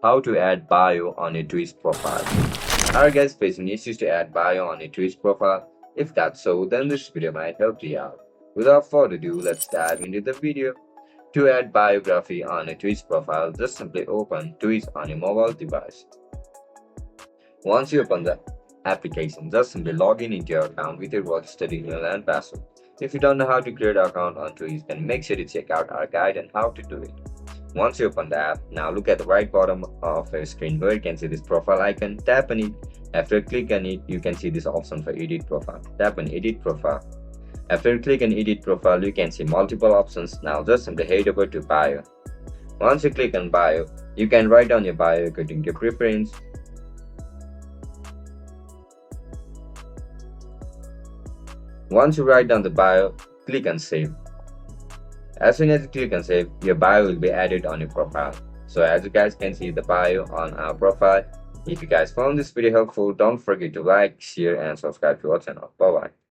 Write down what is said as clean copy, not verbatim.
How to add bio on a Twitch profile. Are you guys facing issues to add bio on a Twitch profile? If that's so, then this video might help you out. Without further ado, let's dive into the video. To add biography on a Twitch profile, just simply open Twitch on your mobile device. Once you open the application, just simply log in into your account with your registered email and password. If you don't know how to create an account on Twitch, then make sure to check out our guide on how to do it. Once you open the app, now look at the right bottom of your screen where you can see this profile icon. Tap on it. After you click on it, you can see this option for edit profile. Tap on edit profile. After you click on edit profile, you can see multiple options. Now just simply head over to bio. Once you click on bio, you can write down your bio according to your preference. Once you write down the bio, click on save. As soon as you click on save, your bio will be added on your profile. So as you guys can see the bio on our profile. If you guys found this video helpful, don't forget to like, share and subscribe to our channel. Bye bye.